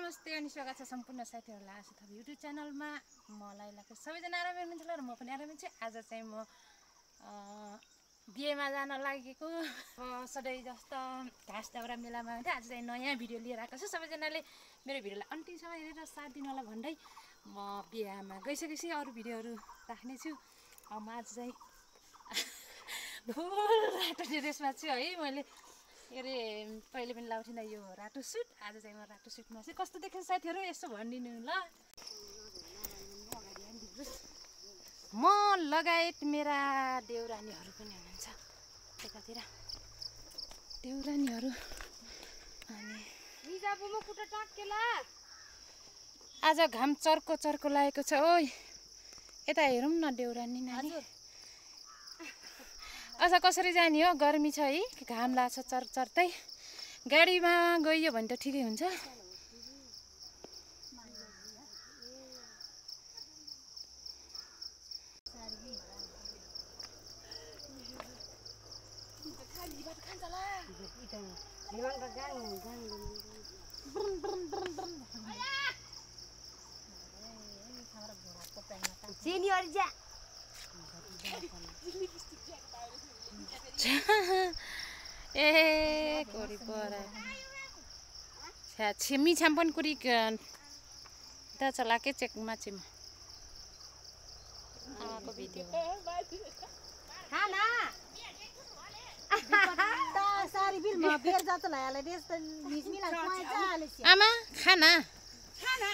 नमस्ते अनि स्वागत छ सम्पूर्ण साथीहरुलाई आशा थप युट्युब च्यानलमा। मलाई लाग्छ सबैजना आरामै हुनुहुन्छ र म पनि आरामै छु। आज चाहिँ म बिहेमा जान लागेको सधैँ जस्तो घाँस दाउरा मेलामा हुन्थ्यो। आज चाहिँ नयाँ भिडियो लिएर आएको छु। सबैजनाले मेरो भिडियोलाई अन्तिमसम्म हेरेर साथ दिनु होला भन्दै म बिहेमा गइसकेपछि अरु भिडियोहरु राख्ने छु। म आज चाहिँ फुल रातो ड्रेसमा छु है। मैले अरे पहिले पनि लाउँथिन यो रातो सुट। आज चाहिँ म रातो सुटमा छु। कस्तो देख्छ साथीहरु यसो भनिदिनु ल। म लगायत मेरा देउरानीहरु पनि हुनुहुन्छ एकातिर। देउरानीहरु अनि निजा बुमो खुट्टा टाक्केला। आज घाम चर्को चर्को लागेको छ। ओइ यता हेरौँ न देउरानी नानी। आज कसरी जाने हो? गर्मी छ है, घाम लाग्छ चर्चर्तै। गाडीमा गइयो भने त ठिकै हुन्छ। ए कोरी परा छिमी छाम्पन कुरी त चला के चेक माछिम आको भिडियो खाना त सारी बिल म बेर जात लायाले देस त 20 मिला पाएछ आले छ आमा खाना खाना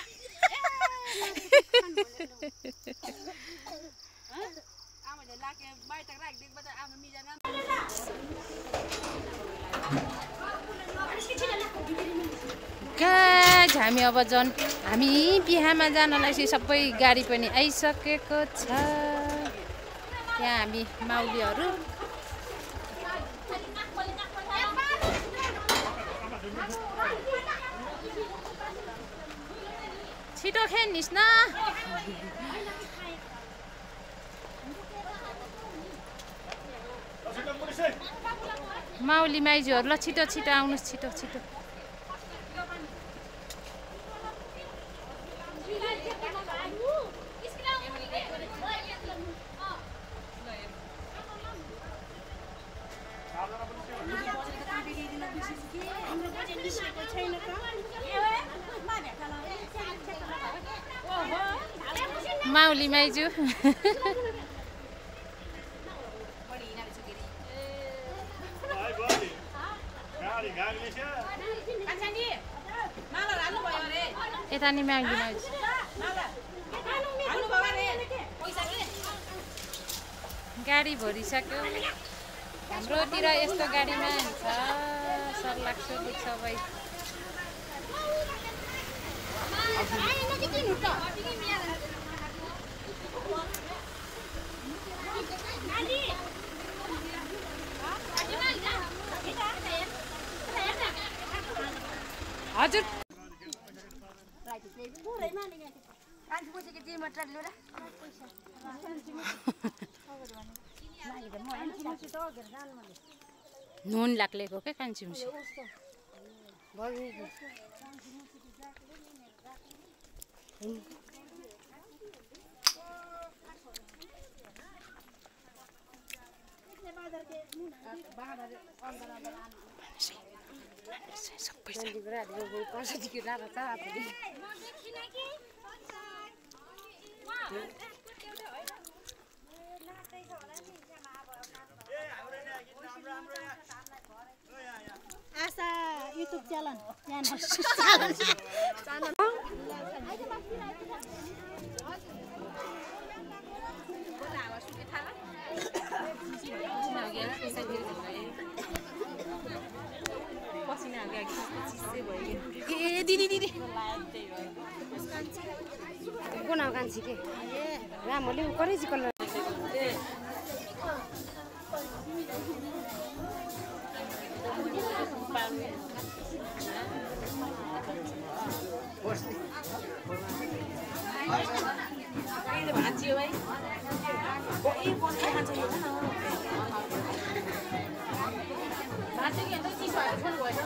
आमाले लाके बाइतक राख देख बता आमा मिजाना गाइस हामी अब जन हामी बिहामा जानलाई सबै गाडी पनि आइसकेको छ। यहाँ हामी माउलीहरु छिटो खेल्निस् न। माउली माइजूहरु ल छिटो छिटो आउनुस् छिटो छिटो। माउली माइजू यता नि माउली माइजू गाडी भरिसक्यो। हाम्रोतिर यस्तो गाडीमा हुन्छ सर्लाक्सो देख्छ भाइ। हजुर नुन लाग्लेको के कान्छिमुसी आशा युट्युब च्यानल ए दिदी दिदी कोना कान्छी के रामले करेजी कलर भाँचियो भाइ भाँच्यो कि अन्त चिसो हाल्नु भयो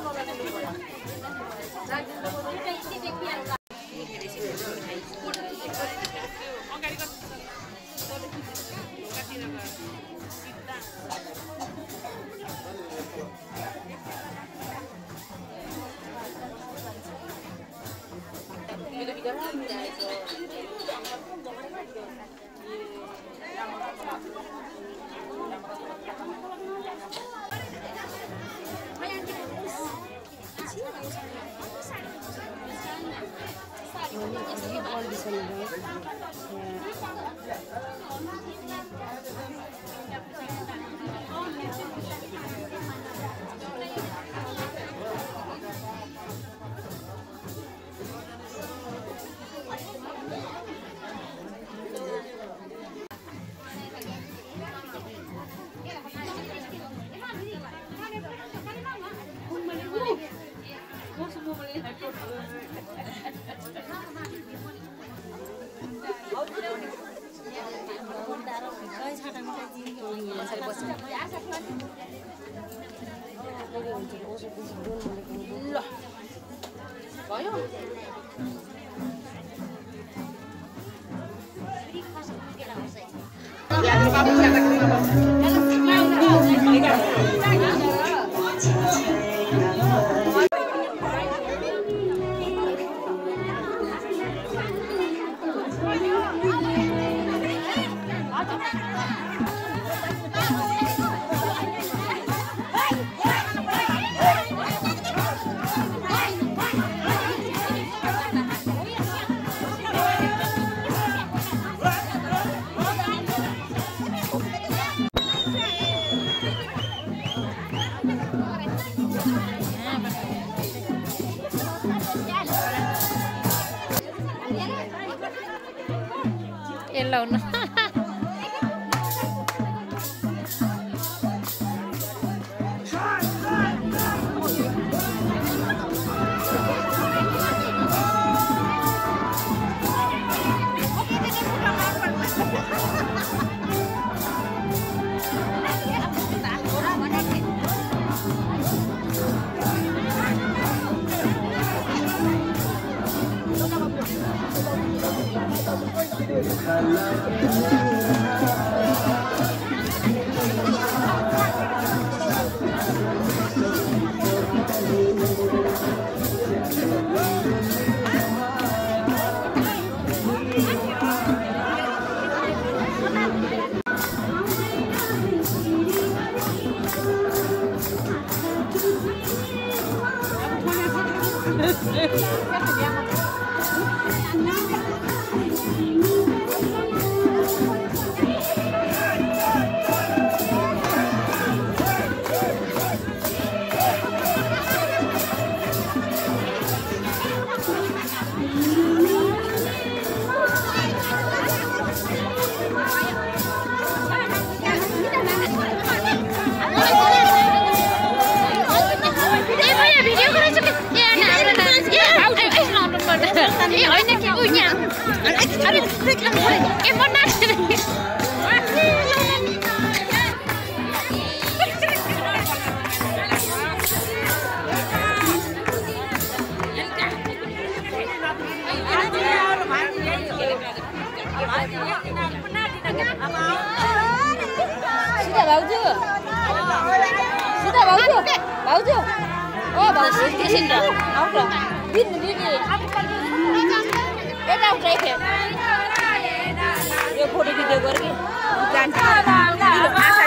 Yellow na. भाउजू ओ भाउजू एकछिन त आउ त दिदी दिदी यता उठ एकखेप यो फोटो भिडियो गर कि जान्छ आशा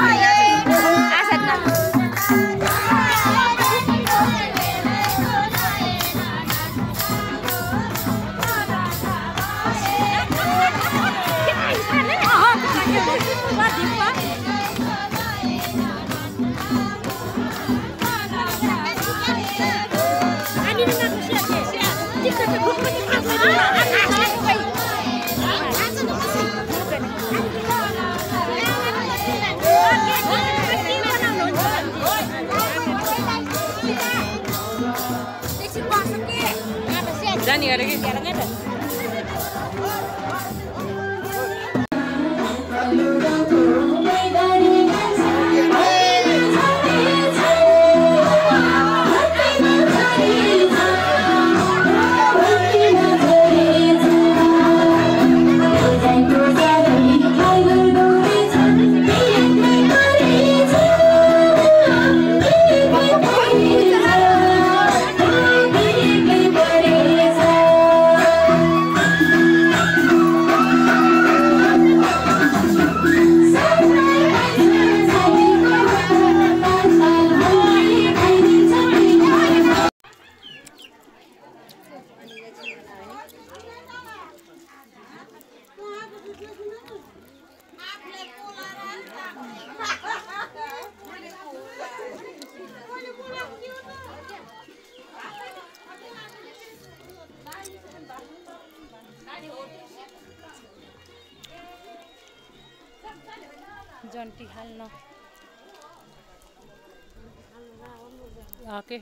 जानी गरेको जन्ती हाल्न ओके